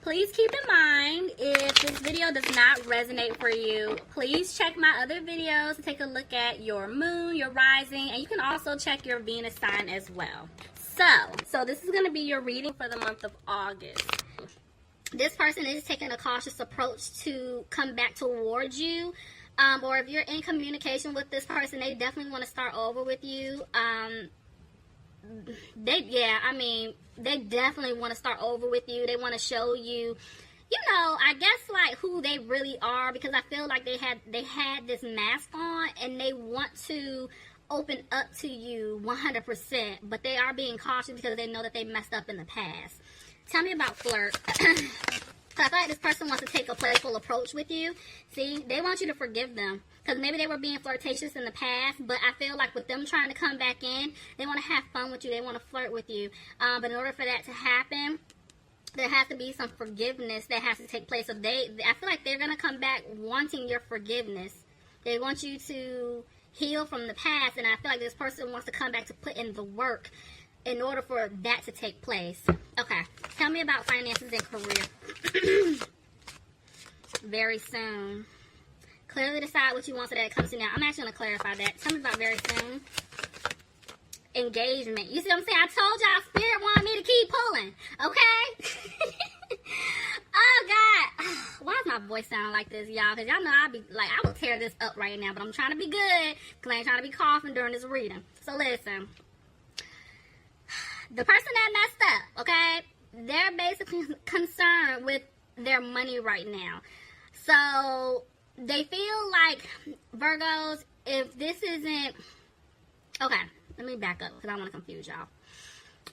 Please keep in mind, if this video does not resonate for you, please check my other videos to take a look at your moon, your rising, and you can also check your Venus sign as well. So this is going to be your reading for the month of August. This person is taking a cautious approach to come back towards you. Or if you're in communication with this person, they definitely want to start over with you. They definitely want to start over with you. They want to show you, I guess like who they really are, because I feel like they had this mask on and they want to open up to you 100%, but they are being cautious because they know that they messed up in the past. Tell me about flirt. I feel like this person wants to take a playful approach with you. See, they want you to forgive them. Because maybe they were being flirtatious in the past, but I feel like with them trying to come back in, they want to have fun with you. They want to flirt with you. But in order for that to happen, there has to be some forgiveness that has to take place. So I feel like they're going to come back wanting your forgiveness. They want you to heal from the past, and I feel like this person wants to come back to put in the work in order for that to take place. Okay, tell me about finances and career. Very soon. Clearly decide what you want so that it comes to now. I'm actually going to clarify that. Tell me about very soon. Engagement. You see what I'm saying? I told y'all Spirit wanted me to keep pulling. Okay? Oh, God. Why is my voice sounding like this, y'all? Because y'all know I will tear this up right now. But I'm trying to be good because I ain't trying to be coughing during this reading. So listen. The person that messed up, okay, they're basically concerned with their money right now. So they feel like, Virgos, if this isn't, okay, let me back up because I don't want to confuse y'all.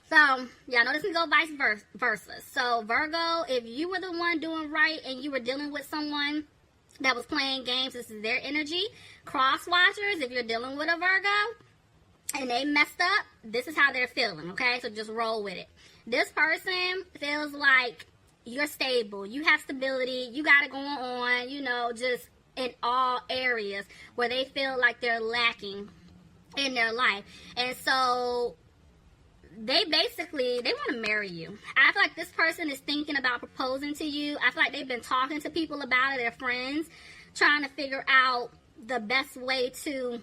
So, y'all know this can go vice versa. So, Virgo, if you were the one doing right and you were dealing with someone that was playing games, this is their energy. Cross watchers, if you're dealing with a Virgo and they messed up, this is how they're feeling, okay? So just roll with it. This person feels like you're stable. You have stability. You got it going on, just in all areas where they feel like they're lacking in their life. And so they want to marry you. I feel like this person is thinking about proposing to you. I feel like they've been talking to people about it, their friends, trying to figure out the best way to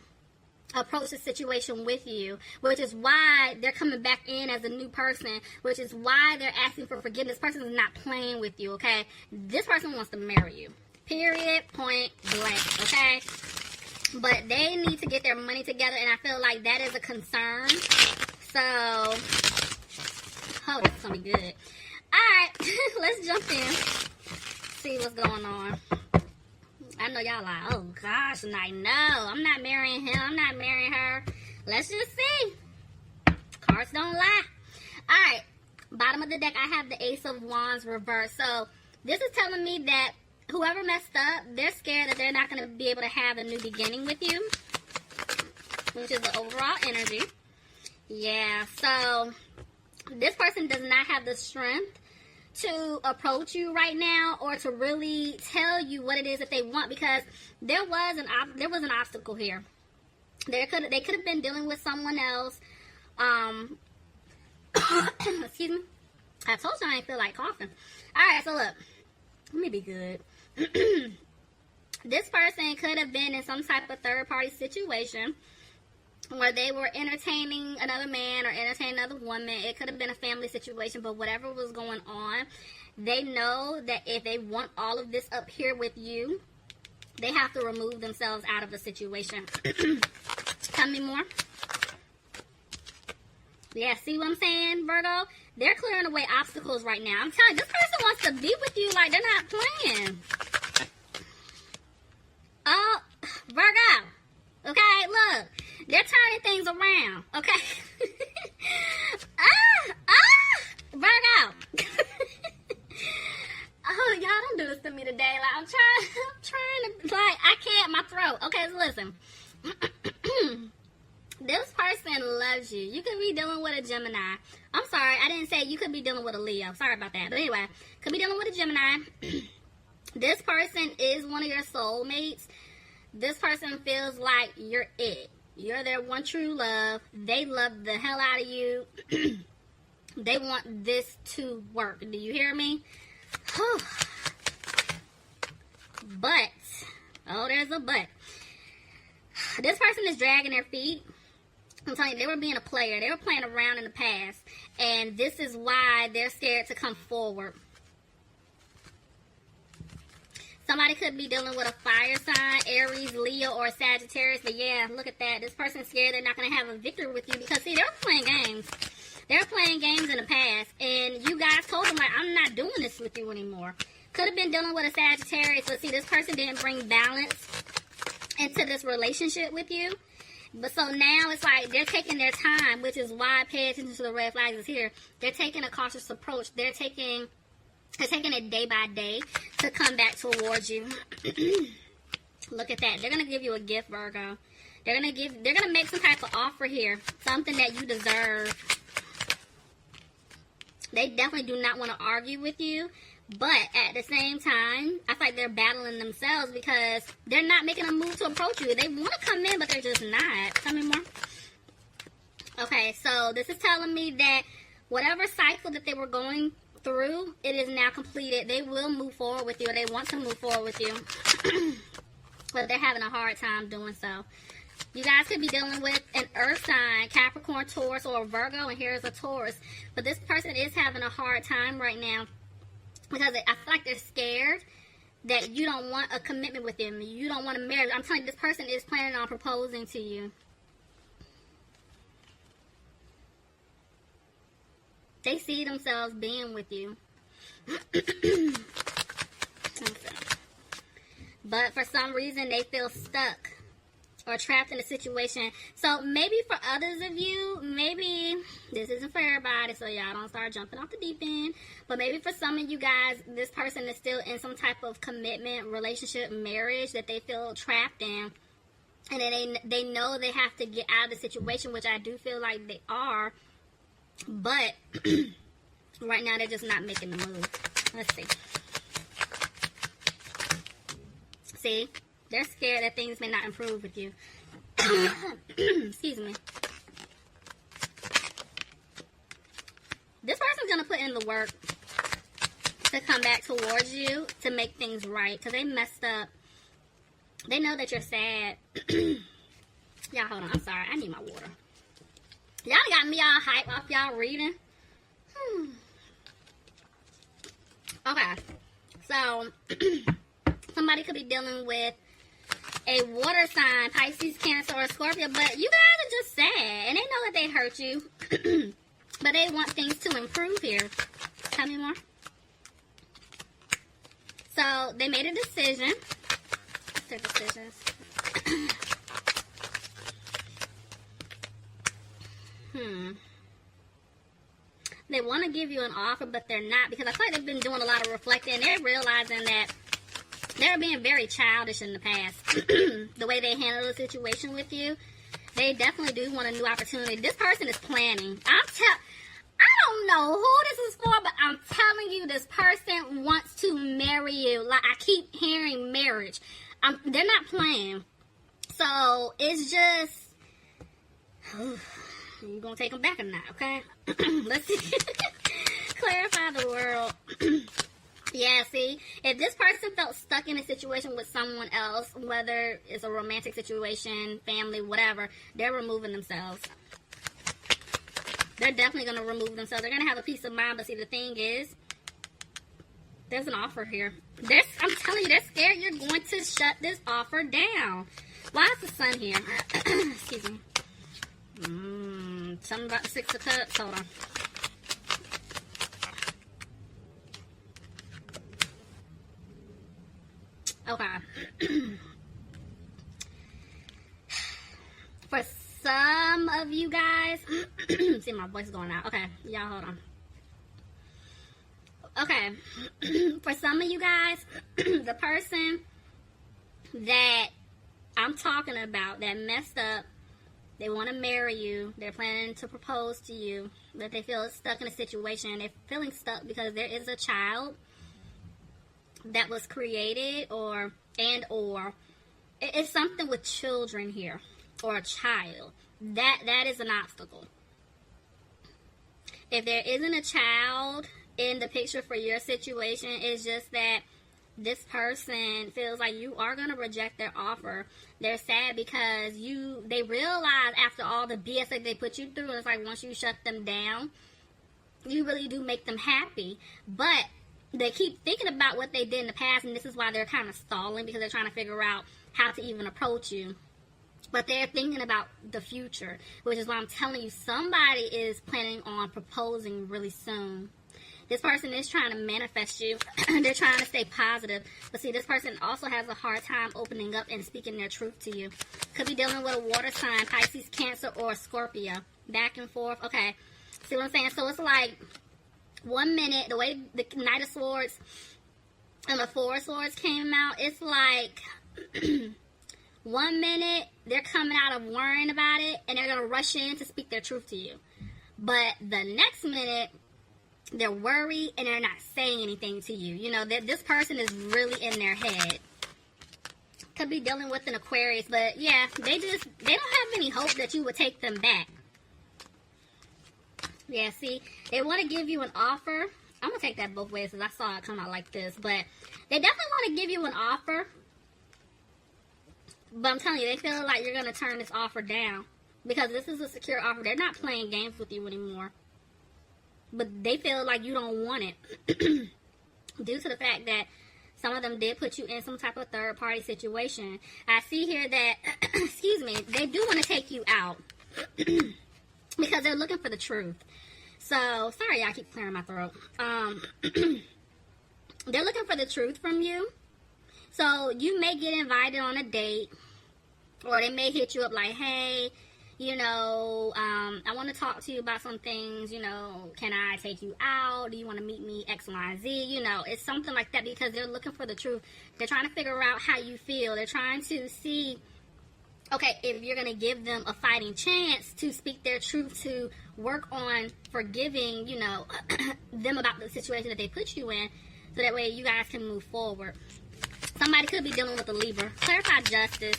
approach the situation with you, which is why they're coming back in as a new person, which is why they're asking for forgiveness. This person is not playing with you, okay? This person wants to marry you. Period, point blank, okay? But they need to get their money together, and I feel like that is a concern. So, this is going to be good. Alright, let's jump in. See what's going on. I know y'all like, oh gosh, like, no, I'm not marrying him, I'm not marrying her. Let's just see. Cards don't lie. Alright, bottom of the deck, I have the Ace of Wands reversed. So, this is telling me that whoever messed up, they're scared that they're not going to be able to have a new beginning with you, which is the overall energy. Yeah, so, this person does not have the strength to approach you right now or to really tell you what it is that they want, because there was an obstacle here. They could have been dealing with someone else. Excuse me. I told you I didn't feel like coughing. Alright, so look. Let me be good. This person could have been in some type of third party situation where they were entertaining another man or entertaining another woman. It could have been a family situation, but whatever was going on, they know that if they want all of this up here with you, they have to remove themselves out of the situation. Tell me more. Yeah, see what I'm saying, Virgo? They're clearing away obstacles right now. I'm telling you, this person wants to be with you like they're not playing. Oh, Virgo. Okay, look. They're turning things around, okay? Virgo. Oh, y'all don't do this to me today. Like, I'm trying to, like, I can't, my throat. Okay, so listen. This person loves you. You could be dealing with a Gemini. I'm sorry, I didn't say you could be dealing with a Leo. Sorry about that. But anyway, could be dealing with a Gemini. This person is one of your soulmates. This person feels like you're it. You're their one true love. They love the hell out of you. They want this to work. Do you hear me? But, oh, there's a but. This person is dragging their feet. I'm telling you, they were being a player. They were playing around in the past. And this is why they're scared to come forward. Somebody could be dealing with a fire sign, Aries, Leo, or Sagittarius. But yeah, look at that. This person's scared they're not going to have a victory with you because, see, they're playing games. They're playing games in the past. And you guys told them, like, I'm not doing this with you anymore. Could have been dealing with a Sagittarius. But see, this person didn't bring balance into this relationship with you. But so now it's like they're taking their time, which is why pay attention to the red flags is here. They're taking a cautious approach. They're taking it day by day to come back towards you. Look at that. They're gonna give you a gift, Virgo. They're gonna make some type of offer here, something that you deserve. They definitely do not want to argue with you. But at the same time, I feel like they're battling themselves because they're not making a move to approach you. They want to come in, but they're just not. Tell me more. Okay, so this is telling me that whatever cycle that they were going through, it is now completed. They will move forward with you, or they want to move forward with you. But they're having a hard time doing so. You guys could be dealing with an earth sign, Capricorn, Taurus, or a Virgo, and here's a Taurus. But this person is having a hard time right now. Because I feel like they're scared that you don't want a commitment with them. You don't want to marry. I'm telling you, this person is planning on proposing to you. They see themselves being with you. But for some reason, they feel stuck or trapped in a situation. So maybe for others of you, maybe this isn't for everybody, so y'all don't start jumping off the deep end. But maybe for some of you guys, this person is still in some type of commitment, relationship, marriage that they feel trapped in. And then they know they have to get out of the situation, which I do feel like they are. But right now, they're just not making the move. Let's see. See? They're scared that things may not improve with you. Excuse me. This person's going to put in the work to come back towards you to make things right. Because they messed up. They know that you're sad. Y'all, hold on. I'm sorry. I need my water. Y'all got me all hype off y'all reading. Okay. So, somebody could be dealing with a water sign, Pisces, Cancer, or Scorpio, but you guys are just sad, and they know that they hurt you, but they want things to improve here. Tell me more. So, they made a decision. What's their decisions? They want to give you an offer, but they're not, because I feel like they've been doing a lot of reflecting, and they're realizing that they're being very childish in the past. The way they handle the situation with you, they definitely do want a new opportunity. This person is planning. I don't know who this is for, but I'm telling you, this person wants to marry you. Like, I keep hearing marriage. They're not playing. So, it's just... You're going to take them back or not, okay? Let's see. Clarify the world. Yeah, see, if this person felt stuck in a situation with someone else, whether it's a romantic situation, family, whatever, they're removing themselves. They're definitely going to remove themselves. They're going to have a peace of mind, but see, the thing is, there's an offer here. I'm telling you, they're scared you're going to shut this offer down. Why is the sun here? Excuse me. Something about the Six of Cups. Hold on. Okay. For some of you guys, see, my voice is going out. Okay, y'all hold on. Okay. For some of you guys, the person that I'm talking about that messed up, they want to marry you, they're planning to propose to you, but they feel stuck in a situation. They're feeling stuck because there is a child that was created, or it's something with children here, or a child. That is an obstacle. If there isn't a child in the picture for your situation is just that this person feels like you are going to reject their offer. They're sad because they realize after all the BS that they put you through, it's like once you shut them down, you really do make them happy. But they keep thinking about what they did in the past, and this is why they're kind of stalling, because they're trying to figure out how to even approach you. But they're thinking about the future, which is why I'm telling you, somebody is planning on proposing really soon. This person is trying to manifest you. They're trying to stay positive. But see, this person also has a hard time opening up and speaking their truth to you. Could be dealing with a water sign, Pisces, Cancer, or Scorpio. Back and forth. Okay. See what I'm saying? So it's like 1 minute, the way the Knight of Swords and the Four of Swords came out, it's like 1 minute they're coming out of worrying about it and they're going to rush in to speak their truth to you. But the next minute, they're worried and they're not saying anything to you. You know, this person is really in their head. Could be dealing with an Aquarius, but yeah, they don't have any hope that you would take them back. Yeah, see, they want to give you an offer. I'm going to take that both ways because I saw it come out like this. But they definitely want to give you an offer. But I'm telling you, they feel like you're going to turn this offer down. Because this is a secure offer. They're not playing games with you anymore. But they feel like you don't want it. Due to the fact that some of them did put you in some type of third-party situation. I see here that, excuse me, they do want to take you out. Because they're looking for the truth. So, sorry, I keep clearing my throat. They're looking for the truth from you. So, you may get invited on a date. Or they may hit you up like, hey, you know, I want to talk to you about some things, you know, can I take you out? Do you want to meet me, X, Y, Z? You know, it's something like that because they're looking for the truth. They're trying to figure out how you feel. They're trying to see, okay, if you're going to give them a fighting chance to speak their truth, to work on forgiving, you know, them about the situation that they put you in, so that way you guys can move forward. Somebody could be dealing with a Libra. Clarify justice.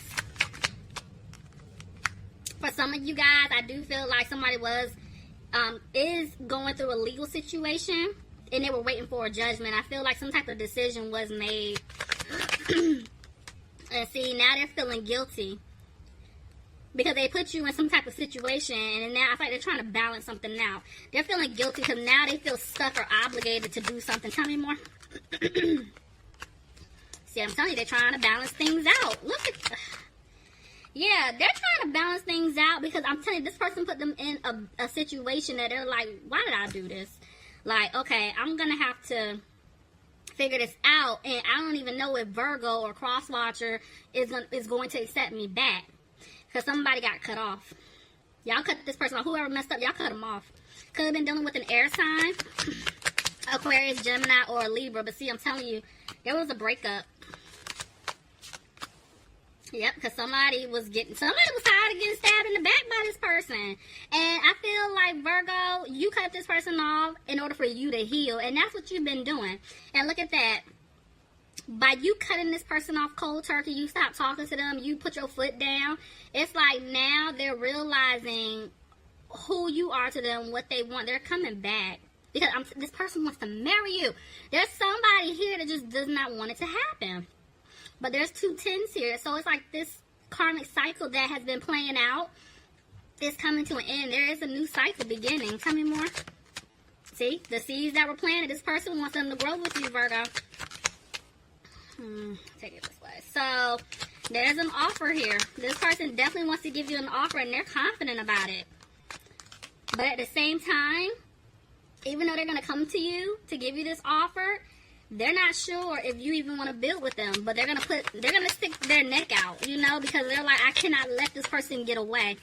For some of you guys, I do feel like somebody is going through a legal situation, and they were waiting for a judgment. I feel like some type of decision was made. And see, now they're feeling guilty. Because they put you in some type of situation, and now I feel like they're trying to balance something out. They're feeling guilty because now they feel stuck or obligated to do something. Tell me more. See, I'm telling you, they're trying to balance things out. Look at... Yeah, they're trying to balance things out because I'm telling you, this person put them in a situation that they're like, why did I do this? Like, okay, I'm going to have to figure this out, and I don't even know if Virgo or Crosswatcher is going to accept me back because somebody got cut off. Y'all cut this person off. Whoever messed up, y'all cut them off. Could have been dealing with an air sign, Aquarius, Gemini, or Libra. But see, I'm telling you, there was a breakup. Yep, because somebody was tired of getting stabbed in the back by this person. And I feel like, Virgo, you cut this person off in order for you to heal. And that's what you've been doing. And look at that. By you cutting this person off cold turkey, you stop talking to them, you put your foot down. It's like now they're realizing who you are to them, what they want. They're coming back. Because this person wants to marry you. There's somebody here that just does not want it to happen. But there's 2 tens here. So it's like this karmic cycle that has been playing out is coming to an end. There is a new cycle beginning. Tell me more. See? The seeds that were planted, this person wants them to grow with you, Virgo. Take it this way. So there's an offer here. This person definitely wants to give you an offer, and they're confident about it. But at the same time, even though they're going to come to you to give you this offer, they're not sure if you even want to build with them, but they're going to stick their neck out, you know, because they're like, I cannot let this person get away.